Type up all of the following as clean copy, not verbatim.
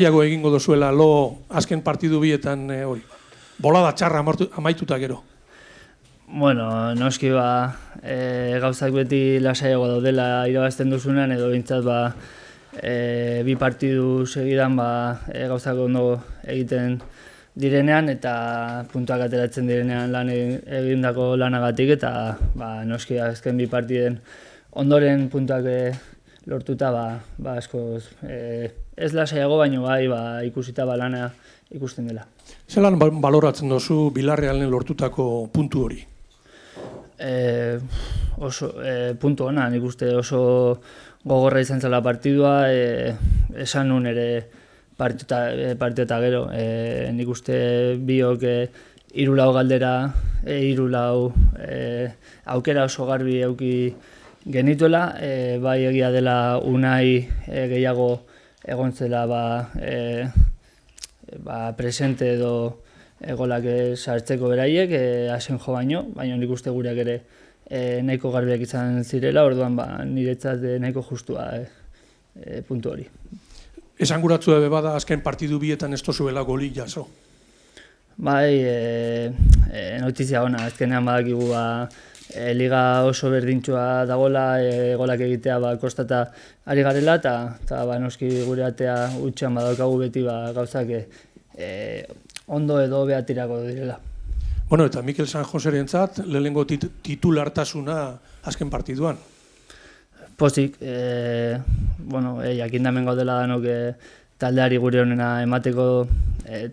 Iago egingo dozuela lo azken partidu bietan hori. Bolada txarra amaituta gero. Bueno, noski gauzak beti lasaiago daudela irabazten duzunean edo behintzat bi partidu segidan gauzak ondo egiten direnean eta puntuak ateratzen direnean egindako lanagatik eta noski azken bi partiden ondoren puntuak lortuta askoz ez lasaiago baino ikusita lana ikusten dela. Zelan baloratzen duzu Bilarrealen lortutako puntu hori? Oso puntu ona, nik uste oso gogorra izan zela partidua, esan nun ere partieta gero, nik uste biok 3 galdera, 3 aukera oso garbi eduki genituela, bai egia dela Unai gehiago egon zela presente edo golak sartzeko beraiek, Asenjo baino nik uste gureak ere nahiko garbiak izan zirela, orduan niretzat nahiko justua puntu hori. Esanguratzu ebe bada azken partidu bietan ez tozuela golik jaso? Bai, notizia ona, azkenean badakigu liga oso berdintxua dagoela, golak egitea kostata ari garela, eta noski gure atea utxean badaukagu beti gauzak ondo edo behatirako direla. Bueno, eta Mikel San Joserentzat lehenengo titulartasuna azken partiduan. Pozik, jakindamen gaudela danok taldeari gure honena emateko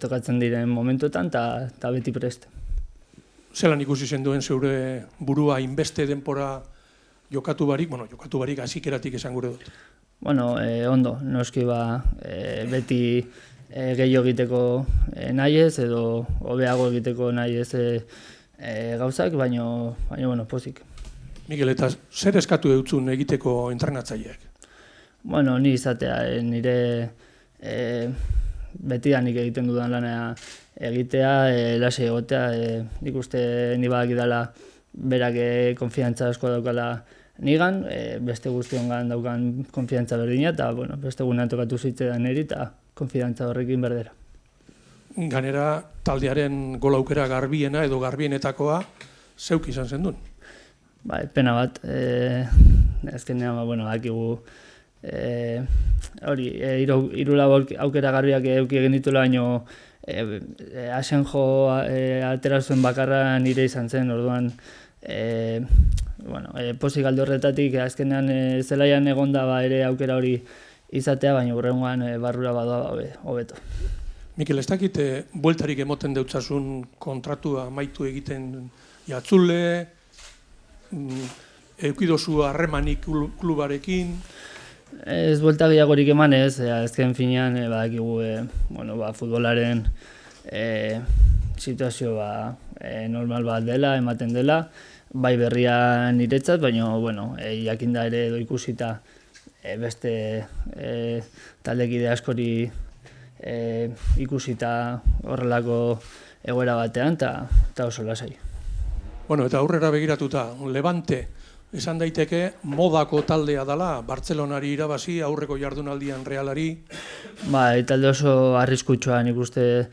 tokatzen diren momentuetan eta beti prest. Zelan ikusi zen duen zeure burua inbeste denpora jokatu barik hazikeratik esan gure dut? Bueno, ondo, noski beti gehiago egiteko nahi ez edo hobeago egiteko nahi ez gauzak, baina pozik. Mikel, eta zer eskatu eutzun egiteko entrenatzaileak? Bueno, ni izatea, nire betidanik egiten dudan lana egitea, lasai egotea, nik uste ni badakidala berak konfiantza asko daukala nigan, beste guztiongan daukan konfiantza berdina, eta beste gunean tokatu zitzaidan niri eta konfiantza horrekin berdera. Ganera, taldearen gol aukera garbiena edo garbienetakoa zeuk izan zen duen? Pena bat, azkenean, dakigu hori, 3 aukera garbiak eduki egin ditula, baino Asenjo atera zuen bakarra nire izan zen, orduan pozik alde horretatik azkenean zelaian egonda ere aukera hori izatea, baina hurrengoan barrura badoa hobeto. Mikel, ez dakit bueltarik emoten deutzasun kontratua amaitu egiten jatzule, eukidozu harremanik klubarekin? Ez buelta gehiagorik emanez, azken finean badakigu futbolaren situazio normal bat dela, ematen dela, bai berria niretzat, baina jakinda ere edo ikusita beste taldekide askori ikusita horrelako egoera batean eta oso lasai. Eta aurrera begiratuta, Levante, esan daiteke modako taldea dela, Bartzelonari irabazi, aurreko jardunaldian Realari. Talde oso arriskutsua, nik uste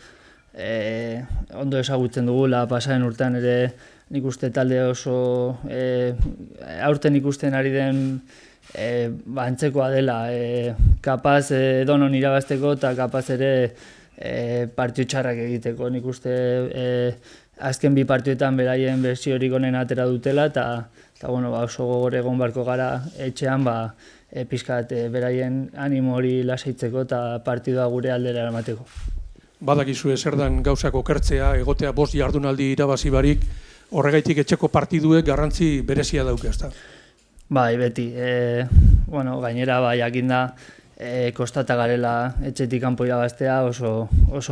ondo ezagutzen dugula, pasaren urtean ere nik uste talde oso aurten ikusten ari den antzekoa dela, kapaz donon irabazteko eta kapaz ere partidu txarrak egiteko. Nik uste azken bi partioetan beraien bertsiorik onen atera dutela eta oso gogor egon barko gara etxean pixkat beraien animo hori lasaitzeko eta partidua gure aldera eramateko. Badakizue zer den gauzak okertzea, egotea 5 jardunaldi irabazi barik, horregaitik etxeko partiduek garrantzi berezia dauke, ezta? Bai, beti. Gainera, jakinda kostata garela etxetik kanpo irabaztea, oso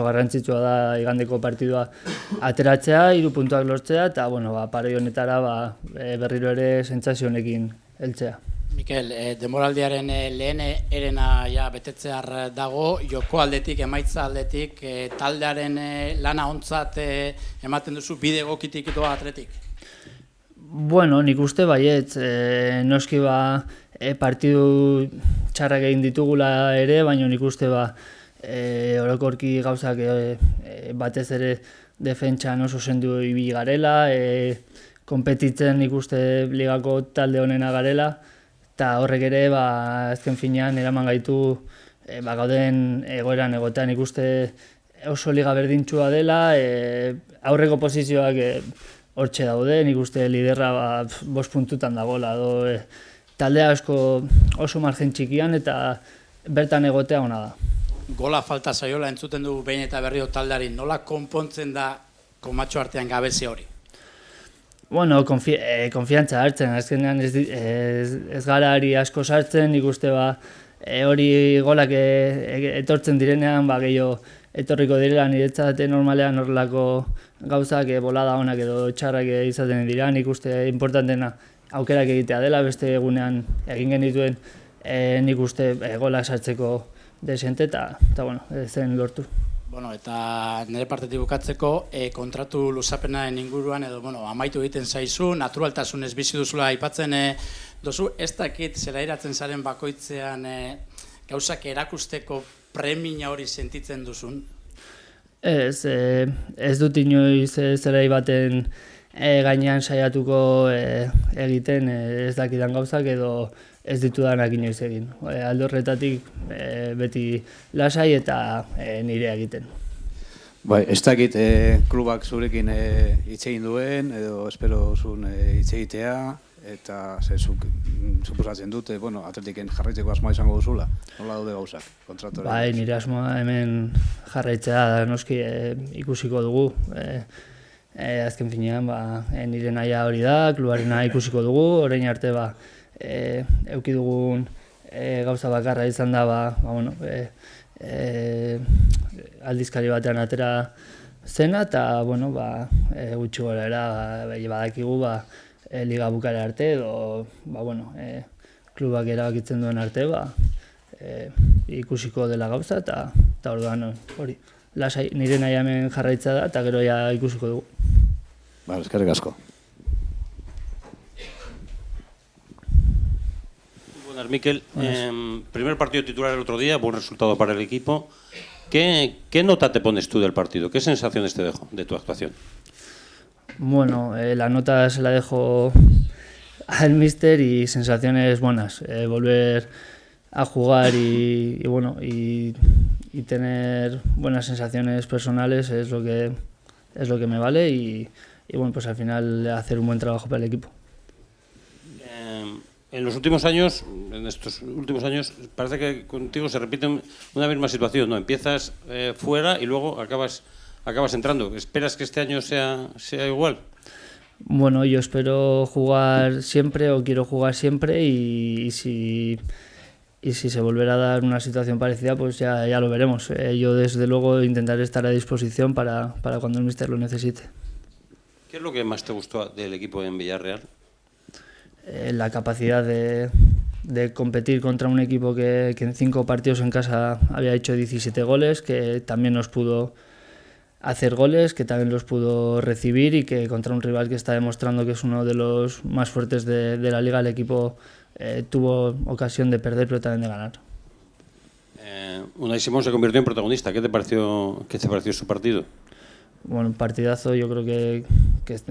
garrantzitsua da igandeko partidua ateratzea, 3 puntuak lortzea, eta paroi honetara berriro ere sentsazio honekin heltzea. Mikel, denboraldiaren lehen erena betetzear dago, joko aldetik, emaitza aldetik, taldearen lana ontzat ematen duzu bide egokitik doa atletik? Nik uste baietz, noski partidu txarrak egin ditugula ere, baina nik uste orokorki gauzak batez ere defentsan oso sendu ibili garela, konpetitzen nik uste ligako talde honena garela, eta horrek ere azken finean eraman gaitu gauden egoeran egotean. Nik uste oso liga berdintsua dela, aurreko posizioak hortxe daude, nik uste liderra 5 puntutan dagoela, talde asko oso margen txikian eta bertan egotea ona da. Gola falta zaiola entzuten dugu behin eta berriro taldeari, nola konpontzen da komatxo artean gabezi hori? Bueno, konfiantza hartzen, azkenean ez gara ari asko sartzen, nik uste hori golak etortzen direnean, gehiago etorriko direla niretzat normalean horrelako gauzak bolada onak edo txarrak izaten dira, nik uste importantena aukerak egitea dela, beste egunean egin genituen nik uste golak sartzeko desente eta bueno, zen lortu. Bueno, eta nire partetik bukatzeko, kontratu luzapenaren inguruan, edo amaitu egiten zaizu, naturaltasunez bizi duzula aipatzen dozu, ez dakit zera iratzen zaren bakoitzean gauzak erakusteko premia hori sentitzen duzun? Ez dut inoiz zerai baten gainean saiatuko egiten ez dakidan gauzak edo ez ditudanak inoiz egin. Alde horretatik beti lasai eta nire egiten. Bai, ez dakit klubak zurekin hitz egin duen, edo espero zuen hitz egitea, eta suposatzen dute, Atletiken jarraitzeko asmoa izango duzula. Nola daude gauzak, kontratuaren? Bai, nire asmoa hemen jarraitzea da, noski ikusiko dugu. Azken finean, nire nahia hori da, klubarena ikusiko dugu, orain arte euki dugun gauza bakarra izan da, aldizkari batean atera zena, eta gutxi gora era, badakigu liga bukara arte, edo klubak erabakitzen duen arte, ikusiko dela gauza, eta orduan hori. Lasai, nire nahi hemen jarraitza da, eta gero ikusiko dugu. Eskerrik asko. Buenas, Mikel. Primer partido titular el otro día, buen resultado para el equipo. ¿Qué nota te pones tú del partido? ¿Qué sensaciones te dejo de tu actuación? Bueno, la nota se la dejo al míster y sensaciones buenas. Volver a jugar y tener buenas sensaciones personales es lo que me vale y pues al final hacer un buen trabajo para el equipo. En estos últimos años, parece que contigo se repite una misma situación, ¿no? Empiezas fuera y luego acabas entrando. ¿Esperas que este año sea igual? Bueno, yo espero jugar siempre o quiero jugar siempre y si se volverá a dar una situación parecida, pues ya lo veremos. Yo desde luego intentaré estar a disposición para cuando el míster lo necesite. ¿Qué es lo que más te gustó del equipo en Villarreal? La capacidad de competir contra un equipo que en 5 partidos en casa había hecho 17 goles, que también nos pudo hacer goles, que también los pudo recibir y que contra un rival que está demostrando que es uno de los más fuertes de la liga, el equipo tuvo ocasión de perder pero también de ganar. Unai Simón se convirtió en protagonista. ¿Qué te pareció su partido? Bueno, un partidazo, yo creo que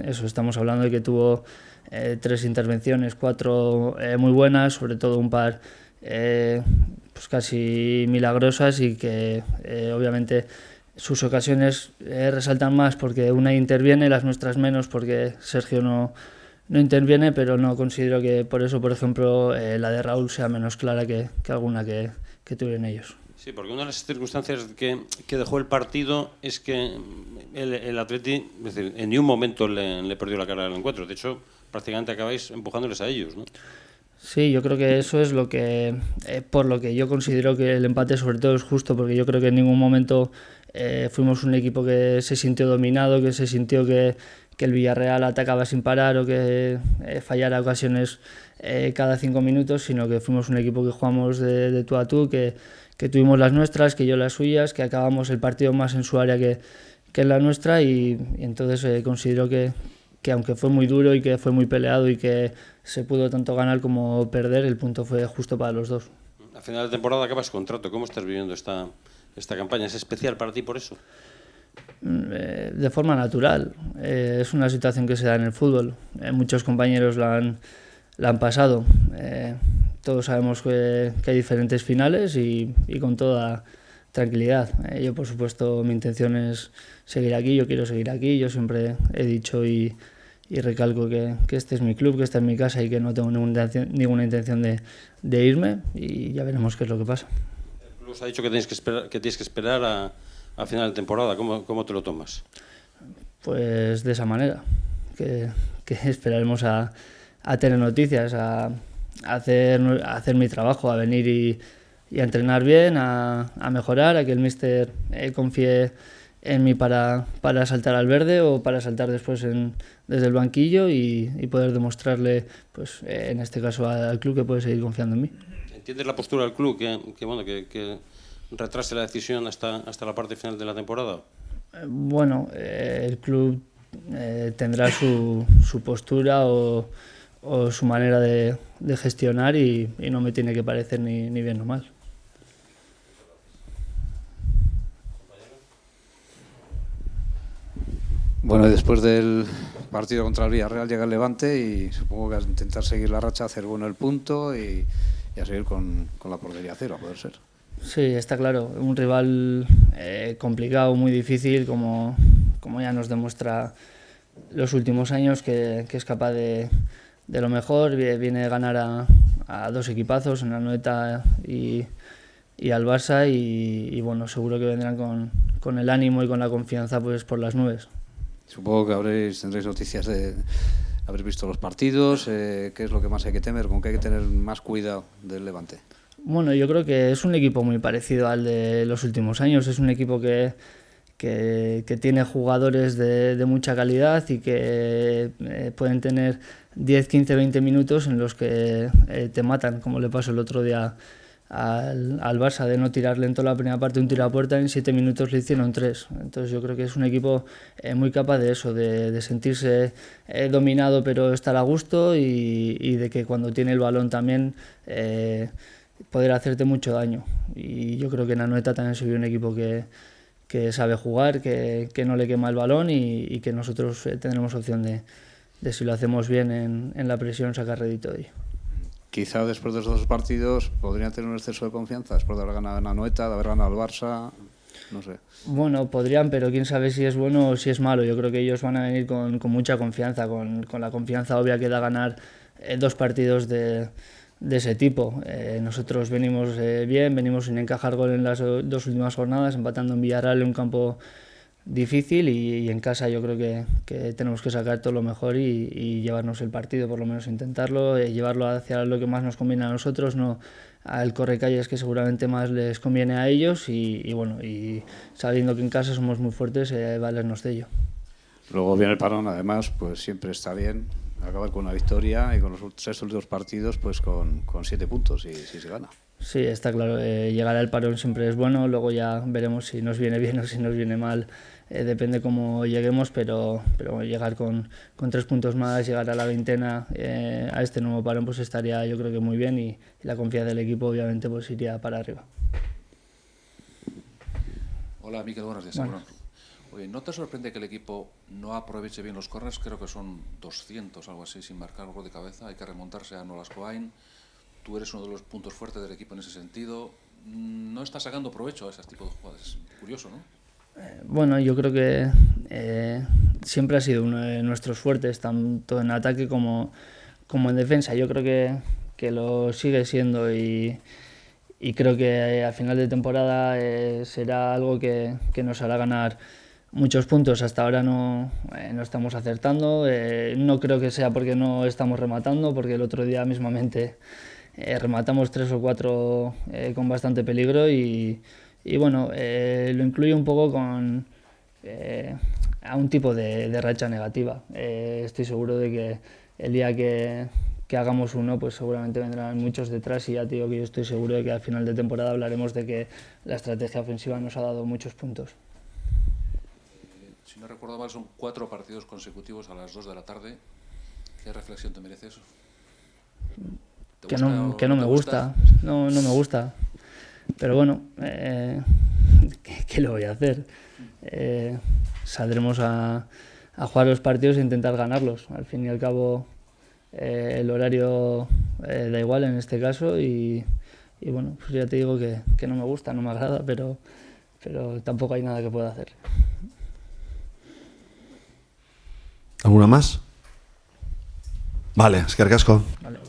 eso estamos hablando de que tuvo 3 intervenciones, 4 muy buenas, sobre todo un par pues casi milagrosas y que obviamente sus ocasiones resaltan más porque una interviene, las nuestras menos porque Sergio no interviene, pero no considero que por eso, por ejemplo, la de Raúl sea menos clara que alguna que tuvieron ellos. Sí, porque una de las circunstancias que dejó el partido es que el Atleti, es decir, en ningún momento le perdió la cara al encuentro. De hecho, prácticamente acabáis empujándoles a ellos, ¿no? Sí, yo creo que eso es lo que por lo que yo considero que el empate sobre todo es justo, porque yo creo que en ningún momento fuimos un equipo que se sintió dominado, que se sintió que el Villarreal atacaba sin parar o que fallara ocasiones cada 5 minutos, sino que fuimos un equipo que jugamos de tú a tú, que tuvimos las nuestras, que yo las suyas, que acabamos el partido más en su área que en la nuestra y entonces considero que aunque fue muy duro y que fue muy peleado y que se pudo tanto ganar como perder, el punto fue justo para los dos. A final de temporada acabas contrato. ¿Cómo estás viviendo esta esta campaña. ¿Es especial para ti por eso? De forma natural. Es una situación que se da en el fútbol. Muchos compañeros la han pasado. Todos sabemos que hay diferentes finales y con toda tranquilidad. Yo, por supuesto, mi intención es seguir aquí, yo quiero seguir aquí. Yo siempre he dicho y recalco que este es mi club, que esta es mi casa y que no tengo ninguna intención de irme, y ya veremos qué es lo que pasa. El club os ha dicho que tienes que esperar a final de temporada. ¿Cómo te lo tomas? Pues de esa manera, que esperaremos a tener noticias, a hacer mi trabajo, a venir y a entrenar bien, a mejorar, a que el míster confíe en mí para saltar al verde o para saltar después desde el banquillo y poder demostrarle, pues en este caso al club, que puede seguir confiando en mí. ¿Entiendes la postura del club que retrase la decisión hasta la parte final de la temporada? Bueno, el club tendrá su postura o su manera de gestionar y no me tiene que parecer ni bien o mal. Bueno, después del partido contra el Villarreal llega el Levante y supongo que a intentar seguir la racha, hacer bueno el punto y a seguir con la portería cero, a poder ser. Sí, está claro. Un rival complicado, muy difícil, como ya nos demuestra los últimos años, que es capaz de lo mejor. Viene a ganar a dos equipazos, en Anoeta y al Barça, y bueno, seguro que vendrán con el ánimo y con la confianza pues por las nubes. Supongo que tendréis noticias de haber visto los partidos, qué es lo que más hay que temer, con qué hay que tener más cuidado del Levante. Bueno, yo creo que es un equipo muy parecido al de los últimos años. Es un equipo que tiene jugadores de mucha calidad y que pueden tener 10, 15, 20 minutos en los que te matan, como le pasó el otro día al Barça, de no tirar lento la primera parte, un tiro a puerta, en 7 minutos le hicieron 3. Entonces yo creo que es un equipo muy capaz de eso, de sentirse dominado pero estar a gusto, y de que cuando tiene el balón también poder hacerte mucho daño. Y yo creo que en Anoeta también se vio un equipo que sabe jugar, que no le quema el balón y que nosotros tendremos opción de si lo hacemos bien en la presión, sacar rédito de ello. Quizá después de esos dos partidos podrían tener un exceso de confianza, después de haber ganado en Anoeta, de haber ganado al Barça, no sé. Bueno, podrían, pero quién sabe si es bueno o si es malo. Yo creo que ellos van a venir con mucha confianza, con la confianza obvia que da ganar dos partidos de ese tipo. Nosotros venimos bien, venimos sin encajar gol en las dos últimas jornadas, empatando en Villarreal, en un campo difícil, y en casa yo creo que tenemos que sacar todo lo mejor y llevarnos el partido, por lo menos intentarlo, llevarlo hacia lo que más nos conviene a nosotros, no al correcalles que seguramente más les conviene a ellos, y bueno, y sabiendo que en casa somos muy fuertes, valernos de ello. Luego viene el parón, además, pues siempre está bien acabar con una victoria y con los 3 últimos partidos pues con 7 puntos si se gana. Sí, está claro, llegar al parón siempre es bueno, luego ya veremos si nos viene bien o si nos viene mal, depende cómo lleguemos, pero llegar con 3 puntos más, llegar a la veintena a este nuevo parón, pues estaría yo creo que muy bien, y la confianza del equipo obviamente pues iría para arriba. Hola, Miquel, buenos días. Bueno. Oye, ¿no te sorprende que el equipo no aproveche bien los corners? Creo que son 200, algo así, sin marcar gol de cabeza. Hay que remontarse a Nolascoain. Tú eres uno de los puntos fuertes del equipo en ese sentido. No está sacando provecho a ese tipo de jugadas. Es curioso, ¿no? Bueno, yo creo que siempre ha sido uno de nuestros fuertes, tanto en ataque como en defensa. Yo creo que lo sigue siendo, y creo que a final de temporada será algo que nos hará ganar muchos puntos. Hasta ahora no estamos acertando. No creo que sea porque no estamos rematando, porque el otro día mismamente rematamos 3 o 4 con bastante peligro, y bueno, lo incluyo un poco a un tipo de racha negativa. Estoy seguro de que el día que hagamos uno, pues seguramente vendrán muchos detrás, y ya te digo que yo estoy seguro de que al final de temporada hablaremos de que la estrategia ofensiva nos ha dado muchos puntos. Si no recuerdo mal, son 4 partidos consecutivos a las 2 de la tarde. ¿Qué reflexión te merece eso? Que no me gusta. No me gusta. Pero bueno, ¿qué lo voy a hacer? Saldremos a jugar los partidos e intentar ganarlos. Al fin y al cabo, el horario da igual en este caso y bueno, pues ya te digo que no me gusta, no me agrada, pero tampoco hay nada que pueda hacer. ¿Alguna más? Vale, eskerrik asko. Vale.